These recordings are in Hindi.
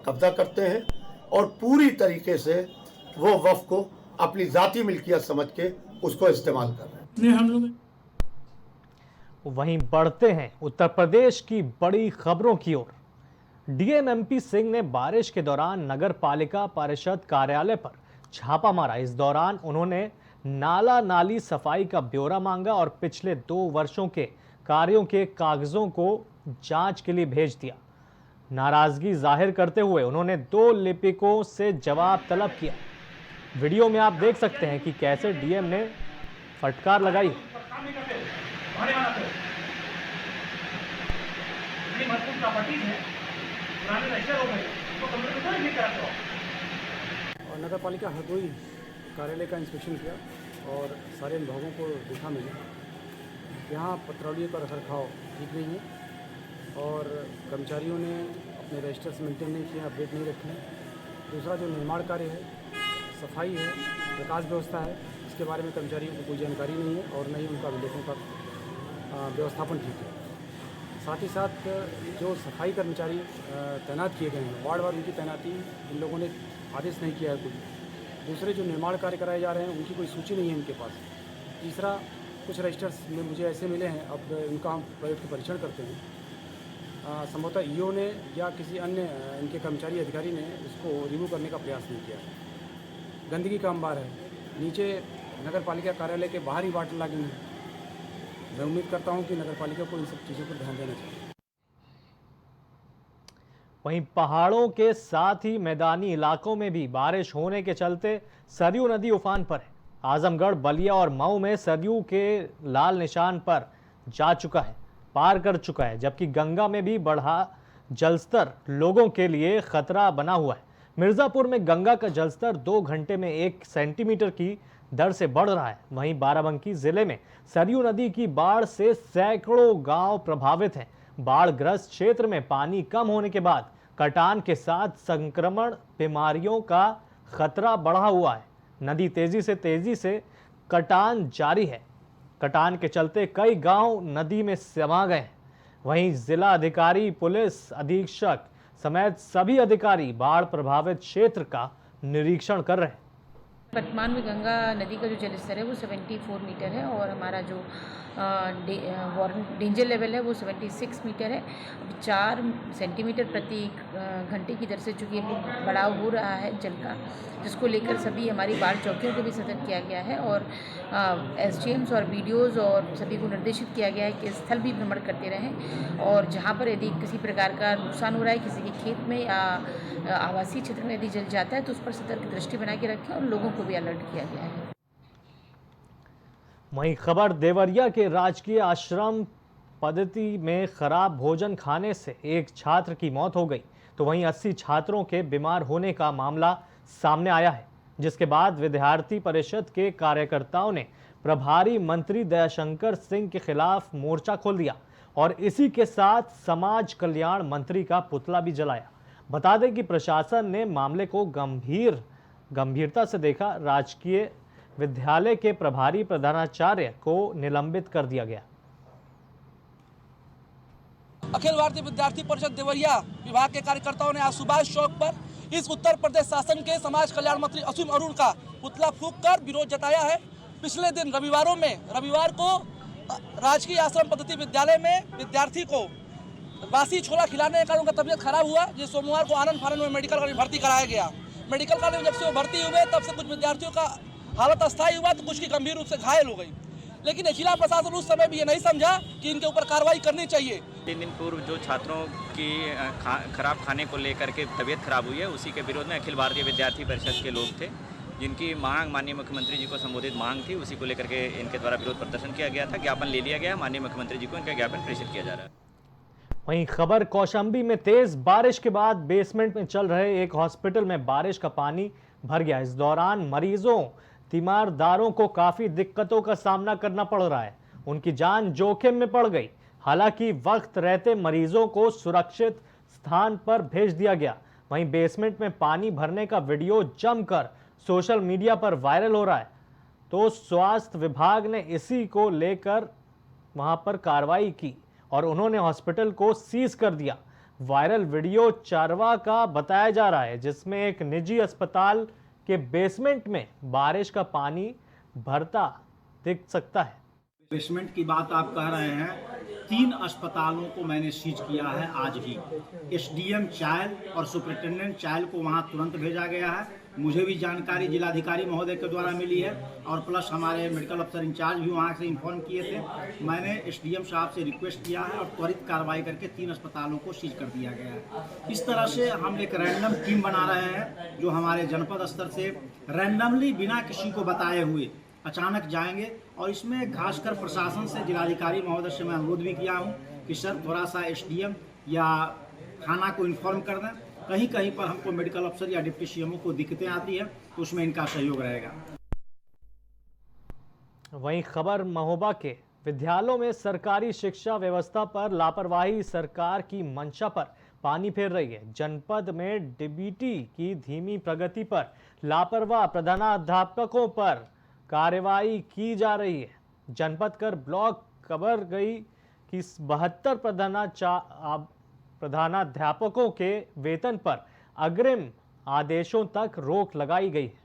कब्जा करते हैं और पूरी तरीके से वो वक्फ को अपनी जाती मिल्कियत समझ के उसको इस्तेमाल कर रहे हैं। हम लोग वहीं बढ़ते हैं उत्तर प्रदेश की बड़ी खबरों की ओर। डीएम एमपी सिंह ने बारिश के दौरान नगर पालिका परिषद कार्यालय पर छापा मारा। इस दौरान उन्होंने नाला नाली सफाई का ब्यौरा मांगा और पिछले 2 वर्षों के कार्यों के कागजों को जांच के लिए भेज दिया। नाराजगी जाहिर करते हुए उन्होंने 2 लिपिकों से जवाब तलब किया। वीडियो में आप देख सकते हैं कि कैसे डीएम ने फटकार लगाई। और नगर पालिका हरदोई कार्यालय का इंस्पेक्शन किया और सारे विभागों को देखा मैंने। यहाँ पत्रावलियों का रखरखाव ठीक नहीं है और कर्मचारियों ने अपने रजिस्टर्स मेंटेन नहीं किए, अपडेट नहीं रखे हैं। दूसरा जो निर्माण कार्य है, सफाई है, प्रकाश व्यवस्था है, इसके बारे में कर्मचारियों को कोई जानकारी नहीं है और न ही उनका अभिलेखों का व्यवस्थापन ठीक है। साथ ही साथ जो सफाई कर्मचारी तैनात किए गए हैं, वार्ड वार उनकी तैनाती इन लोगों ने आदेश नहीं किया है कोई। दूसरे जो निर्माण कार्य कराए जा रहे हैं उनकी कोई सूची नहीं है इनके पास। तीसरा, कुछ रजिस्टर्स में मुझे ऐसे मिले हैं, अब इनका हम प्रयोग के परीक्षण करते हैं। संभवतः ईओ ने या किसी अन्य इनके कर्मचारी अधिकारी ने उसको रिमूव करने का प्रयास नहीं किया। गंदगी का अंबार है, नीचे नगर पालिका कार्यालय के बाहर ही वाटर लॉगिंग है। मैं उम्मीद करता हूं कि नगर पालिका को इन सब चीज़ों पर ध्यान देना चाहिए। वहीं पहाड़ों के साथ ही मैदानी इलाकों में भी बारिश होने के चलते सरयू नदी उफान पर है। आजमगढ़, बलिया और मऊ में सरयू के लाल निशान पर जा चुका है, पार कर चुका है, जबकि गंगा में भी बढ़ा जलस्तर लोगों के लिए खतरा बना हुआ है। मिर्जापुर में गंगा का जलस्तर 2 घंटे में 1 सेंटीमीटर की दर से बढ़ रहा है। वहीं बाराबंकी जिले में सरयू नदी की बाढ़ से सैकड़ों गांव प्रभावित हैं। बाढ़ग्रस्त क्षेत्र में पानी कम होने के बाद कटान के साथ संक्रमण बीमारियों का खतरा बढ़ा हुआ है। नदी तेजी से कटान जारी है। कटान के चलते कई गांव नदी में समा गए हैं। वहीं जिला अधिकारी, पुलिस अधीक्षक समेत सभी अधिकारी बाढ़ प्रभावित क्षेत्र का निरीक्षण कर रहे हैं। वर्तमान में गंगा नदी का जो जलस्तर है वो 74 मीटर है और हमारा जो डेंजर लेवल है वो 76 मीटर है। अभी 4 सेंटीमीटर प्रति घंटे की दर से चूँकि बढ़ाव हो रहा है जल का, जिसको लेकर सभी हमारी बाढ़ चौकियों को भी सतर्क किया गया है और एसडीएम्स और बीडीओज और सभी को निर्देशित किया गया है कि स्थल भी भ्रमण करते रहें और जहाँ पर यदि किसी प्रकार का नुकसान हो रहा है किसी के खेत में या आवासीय क्षेत्र में यदि जल जाता है तो उस पर सतर्क दृष्टि बना के रखें और लोगों को भी अलर्ट किया गया है। वहीं खबर देवरिया के राजकीय आश्रम पद्धति में खराब भोजन खाने से एक छात्र की मौत हो गई, तो वहीं 80 छात्रों के बीमार होने का मामला सामने आया है, जिसके बाद विद्यार्थी परिषद के कार्यकर्ताओं ने प्रभारी मंत्री दयाशंकर सिंह के खिलाफ मोर्चा खोल दिया और इसी के साथ समाज कल्याण मंत्री का पुतला भी जलाया। बता दें कि प्रशासन ने मामले को गंभीरता से देखा। राजकीय विद्यालय के प्रभारी प्रधानाचार्य को निलंबित कर दिया गया। अखिल भारतीय विद्यार्थी परिषद देवरिया विभाग के कार्यकर्ताओं ने आज सुभाष चौक पर इस उत्तर प्रदेश शासन के समाज कल्याण मंत्री असीम अरुण का पुतला फूंककर विरोध जताया है। पिछले दिन रविवार को राजकीय आश्रम पद्धति विद्यालय में विद्यार्थी को बासी छोला खिलाने के कारण उनका तबियत खराब हुआ, जिस सोमवार को आनंद फानंद में मेडिकल कॉलेज भर्ती कराया गया। मेडिकल कॉलेज में जब से वो भर्ती हुए तब से कुछ विद्यार्थियों का हालत अस्थायी हुआ तो कुछ की गंभीर रूप से घायल हो गई, लेकिन जिला प्रशासन उस समय भी ये नहीं समझा कि इनके ऊपर कार्रवाई करनी चाहिए। 3 दिन पूर्व जो छात्रों की खराब खाने को लेकर के तबीयत खराब हुई है, उसी के विरोध में अखिल भारतीय विद्यार्थी परिषद के लोग थे, जिनकी मांग माननीय मुख्यमंत्री जी को संबोधित मांग थी, उसी को लेकर के इनके द्वारा विरोध प्रदर्शन किया गया था। ज्ञापन ले लिया गया, माननीय मुख्यमंत्री जी को इनका ज्ञापन प्रेषित किया जा रहा है। वहीं खबर कौशाम्बी में तेज बारिश के बाद बेसमेंट में चल रहे एक हॉस्पिटल में बारिश का पानी भर गया। इस दौरान मरीजों, तीमारदारों को काफी दिक्कतों का सामना करना पड़ रहा है। उनकी जान जोखिम में पड़ गई। हालांकि वक्त रहते मरीजों को सुरक्षित स्थान पर भेज दिया गया। वहीं बेसमेंट में पानी भरने का वीडियो जमकर सोशल मीडिया पर वायरल हो रहा है, तो स्वास्थ्य विभाग ने इसी को लेकर वहां पर कार्रवाई की और उन्होंने हॉस्पिटल को सीज कर दिया। वायरल वीडियो चारवा का बताया जा रहा है, जिसमें एक निजी अस्पताल के बेसमेंट में बारिश का पानी भरता दिख सकता है। बेसमेंट की बात आप कह रहे हैं, 3 अस्पतालों को मैंने सीज किया है आज ही। एसडीएम चायल और सुपरिटेंडेंट चायल को वहां तुरंत भेजा गया है। मुझे भी जानकारी जिलाधिकारी महोदय के द्वारा मिली है और प्लस हमारे मेडिकल अफसर इंचार्ज भी वहां से इन्फॉर्म किए थे। मैंने एसडीएम साहब से रिक्वेस्ट किया है और त्वरित कार्रवाई करके 3 अस्पतालों को सीज कर दिया गया है। इस तरह से हम एक रैंडम टीम बना रहे हैं जो हमारे जनपद स्तर से रैंडमली बिना किसी को बताए हुए अचानक जाएंगे और इसमें खासकर प्रशासन से जिलाधिकारी महोदय से मैं अनुरोध भी किया हूं कि सर थोड़ा सा एसडीएम या थाना को इन्फॉर्म कर दें। कहीं कहीं पर हमको मेडिकल अफसर या डिप्टी सीएमओ को दिक्कतें आती है तो उसमें इनका सहयोग रहेगा। वहीं खबर महोबा के विद्यालयों में सरकारी शिक्षा व्यवस्था पर लापरवाही सरकार की मंशा पर पानी फेर रही है। जनपद में डीबीटी की धीमी प्रगति पर लापरवाह प्रधानाध्यापकों पर कार्रवाई की जा रही है। जनपद कर ब्लॉक खबर गई कि 72 प्रधानाध्यापकों के वेतन पर अग्रिम आदेशों तक रोक लगाई गई है।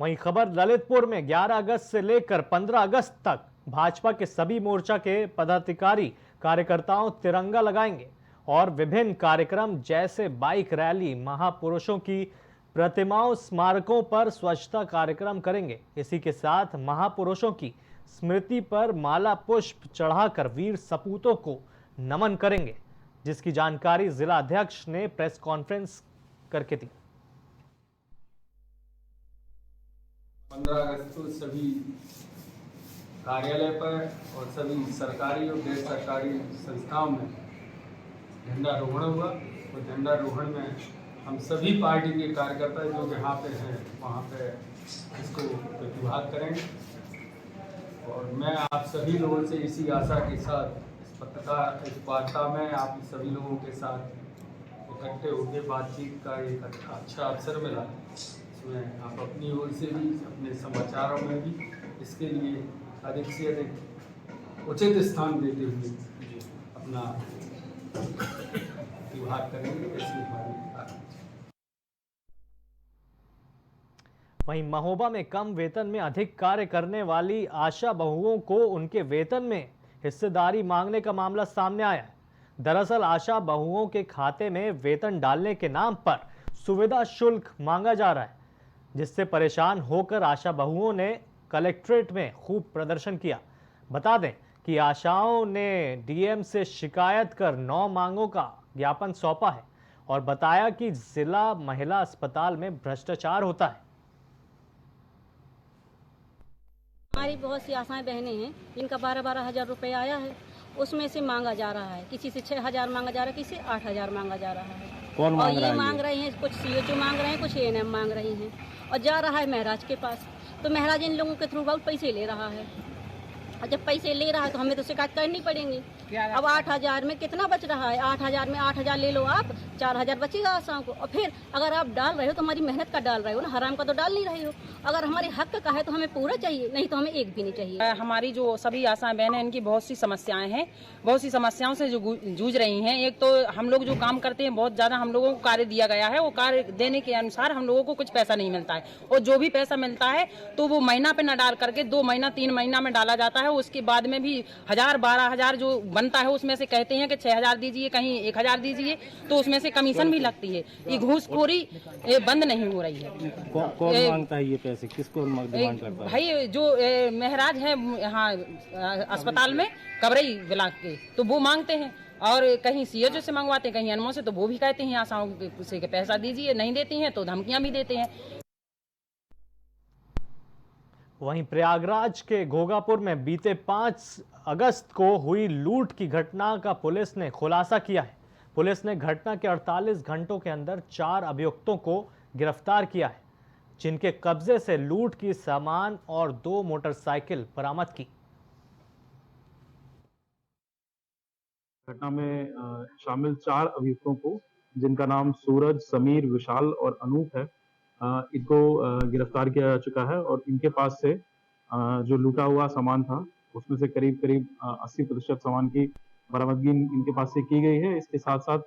वहीं खबर ललितपुर में 11 अगस्त से लेकर 15 अगस्त तक भाजपा के सभी मोर्चा के पदाधिकारी कार्यकर्ताओं तिरंगा लगाएंगे और विभिन्न कार्यक्रम जैसे बाइक रैली, महापुरुषों की प्रतिमाओं, स्मारकों पर स्वच्छता कार्यक्रम करेंगे। इसी के साथ महापुरुषों की स्मृति पर माला पुष्प चढ़ाकर वीर सपूतों को नमन करेंगे, जिसकी जानकारी जिला अध्यक्ष ने प्रेस कॉन्फ्रेंस करके दी। 15 अगस्त को सभी कार्यालय पर और सभी सरकारी और गैर सरकारी संस्थाओं में झंडारोहण हुआ और झंडारोहण में हम सभी पार्टी के कार्यकर्ता जो जहाँ पे हैं वहाँ पे इसको प्रतिभाग करेंगे। और मैं आप सभी लोगों से इसी आशा के साथ इस वार्ता में आप सभी लोगों के साथ इकट्ठे होकर बातचीत का एक अच्छा अवसर मिला। इसमें आप अपनी ओर से भी, अपने समाचारों में भी इसके लिए अधिक से अधिक उचित स्थान देते हुए अपना विभाग करेंगे। ऐसी हमारी वहीं महोबा में कम वेतन में अधिक कार्य करने वाली आशा बहुओं को उनके वेतन में हिस्सेदारी मांगने का मामला सामने आया है। दरअसल आशा बहुओं के खाते में वेतन डालने के नाम पर सुविधा शुल्क मांगा जा रहा है, जिससे परेशान होकर आशा बहुओं ने कलेक्ट्रेट में खूब प्रदर्शन किया। बता दें कि आशाओं ने डीएम से शिकायत कर 9 मांगों का ज्ञापन सौंपा है और बताया कि जिला महिला अस्पताल में भ्रष्टाचार होता है। हमारी बहुत सी आशाएं बहनें हैं जिनका 12-12 हज़ार रुपये आया है, उसमें से मांगा जा रहा है। किसी से 6,000 मांगा जा रहा है, किसी से 8,000 मांगा जा रहा है। कौन मांग रहा है? मांग रहे हैं, कुछ सीएचओ मांग रहे हैं, कुछ एएनएम मांग रही हैं और जा रहा है महराज के पास। तो महराज इन लोगों के थ्रू बहुत पैसे ले रहा है और जब पैसे ले रहा है तो हमें तो शिकायत करनी पड़ेगी। अब 8,000 में कितना बच रहा है? 8,000 में 8,000 ले लो आप, 4,000 बचेगा आशाओं को। और फिर अगर आप डाल रहे हो तो हमारी मेहनत का डाल रहे हो ना, हराम का तो डाल नहीं रहे हो। अगर हमारे हक का है तो हमें पूरा चाहिए, नहीं तो हमें एक भी नहीं चाहिए। हमारी जो सभी आशाएं बहनें, इनकी बहुत सी समस्याएं हैं, बहुत सी समस्याओं से जो जूझ रही हैं। एक तो हम लोग जो काम करते हैं, बहुत ज़्यादा हम लोगों को कार्य दिया गया है, वो कार्य देने के अनुसार हम लोगों को कुछ पैसा नहीं मिलता है। और जो भी पैसा मिलता है तो वो महीना पे न डाल करके 2 महीना 3 महीना में डाला जाता है। उसके बाद में भी 1,000-12,000 जो बनता है उसमें से कहते हैं कि 6,000 दीजिए, कहीं 1,000 दीजिए, तो उसमें से कमीशन भी लगती है। ये घूसखोरी बंद नहीं हो रही है। कौन मांगता है ये पैसे? किसको डिमांड करता है? भाई जो महराज है यहाँ अस्पताल में कबरई ब्लॉक के, तो वो मांगते हैं। और कहीं सीएचओ से मंगवाते हैं, कहीं अनमोल से, तो वो भी कहते हैं आशाओं से कि पैसा दीजिए, नहीं देती हैं तो धमकियां भी देते हैं। वहीं प्रयागराज के घोगापुर में बीते 5 अगस्त को हुई लूट की घटना का पुलिस ने खुलासा किया है। पुलिस ने घटना के 48 घंटों के अंदर 4 अभियुक्तों को गिरफ्तार किया है, जिनके कब्जे से लूट की सामान और 2 मोटरसाइकिल बरामद की। घटना में शामिल 4 अभियुक्तों को, जिनका नाम सूरज, समीर, विशाल और अनूप है, इनको गिरफ्तार किया जा चुका है और इनके पास से जो लूटा हुआ सामान था उसमें से करीब करीब 80% सामान की बरामदगी इनके पास से की गई है। इसके साथ साथ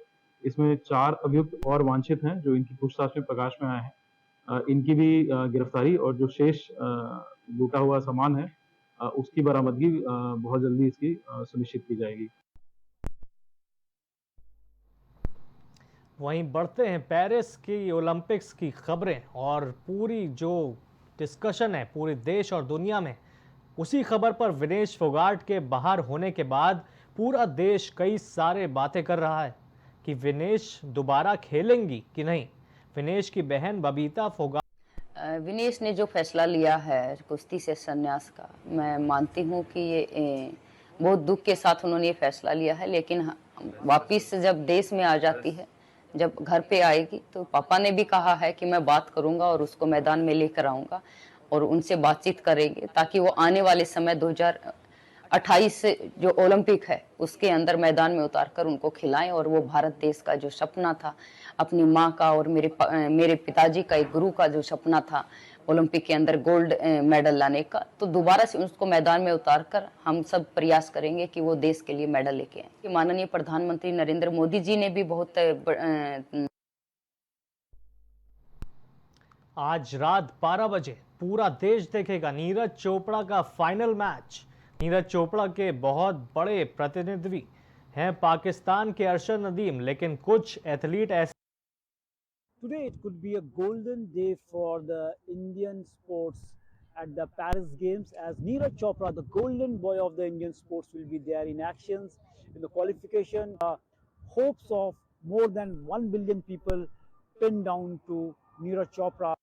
इसमें 4 अभियुक्त और वांछित हैं जो इनकी पूछताछ में प्रकाश में आए हैं। इनकी भी गिरफ्तारी और जो शेष लूटा हुआ सामान है उसकी बरामदगी बहुत जल्दी इसकी सुनिश्चित की जाएगी। वहीं बढ़ते हैं पेरिस की ओलंपिक्स की खबरें और पूरी जो डिस्कशन है पूरे देश और दुनिया में, उसी खबर पर विनेश फोगाट के बाहर होने के बाद पूरा देश कई सारे बातें कर रहा है कि विनेश दोबारा खेलेंगी कि नहीं। विनेश की बहन बबीता फोगाट, विनेश ने जो फैसला लिया है कुश्ती से संन्यास का, मैं मानती हूँ कि ये बहुत दुख के साथ उन्होंने ये फैसला लिया है, लेकिन वापिस जब देश में आ जाती है, जब घर पे आएगी तो पापा ने भी कहा है कि मैं बात करूंगा और उसको मैदान में लेकर आऊंगा और उनसे बातचीत करेंगे ताकि वो आने वाले समय 2028 जो ओलंपिक है उसके अंदर मैदान में उतारकर उनको खिलाएं और वो भारत देश का जो सपना था, अपनी माँ का और मेरे पिताजी का, एक गुरु का जो सपना था ओलंपिक के अंदर गोल्ड मेडल लाने का, तो दोबारा से उसको मैदान में उतारकर हम सब प्रयास करेंगे कि वो देश के लिए मेडल लेके आए। माननीय प्रधानमंत्री नरेंद्र मोदी जी ने भी बहुत आज रात 12 बजे पूरा देश देखेगा नीरज चोपड़ा का फाइनल मैच। नीरज चोपड़ा के बहुत बड़े प्रतिनिधि हैं पाकिस्तान के अरशद नदीम, लेकिन कुछ एथलीट ऐसे Today it could be a golden day for the Indian sports at the Paris Games, as Neeraj Chopra, the golden boy of the Indian sports, will be there in actions in the qualification. Hopes of more than 1 billion people pinned down to Neeraj Chopra.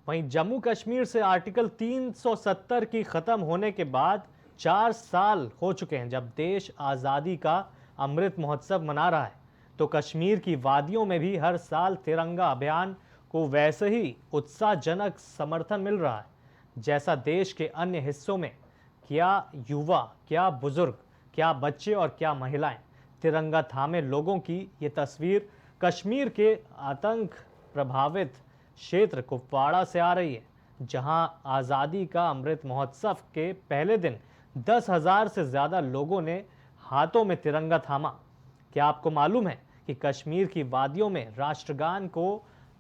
वहीं जम्मू कश्मीर से आर्टिकल 370 की खत्म होने के बाद 4 साल हो चुके हैं जब देश आज़ादी का अमृत महोत्सव मना रहा है, तो कश्मीर की वादियों में भी हर साल तिरंगा अभियान को वैसे ही उत्साहजनक समर्थन मिल रहा है जैसा देश के अन्य हिस्सों में। क्या युवा, क्या बुजुर्ग, क्या बच्चे और क्या महिलाएं तिरंगा थामे लोगों की ये तस्वीर कश्मीर के आतंक प्रभावित क्षेत्र कुपवाड़ा से आ रही है, जहां आज़ादी का अमृत महोत्सव के पहले दिन 10,000 से ज़्यादा लोगों ने हाथों में तिरंगा थामा। क्या आपको मालूम है कि कश्मीर की वादियों में राष्ट्रगान को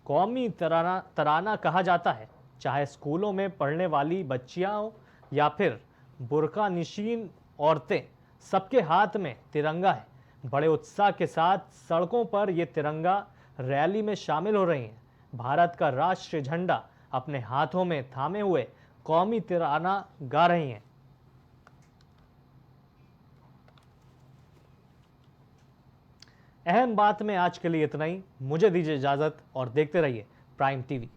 कौमी तराना कहा जाता है, चाहे स्कूलों में पढ़ने वाली बच्चियां हो या फिर बुर्का निशीन औरतें, सबके हाथ में तिरंगा है। बड़े उत्साह के साथ सड़कों पर ये तिरंगा रैली में शामिल हो रही हैं। भारत का राष्ट्रीय झंडा अपने हाथों में थामे हुए कौमी तिरंगा गा रही हैं। अहम बात में आज के लिए इतना ही। मुझे दीजिए इजाजत और देखते रहिए प्राइम टीवी।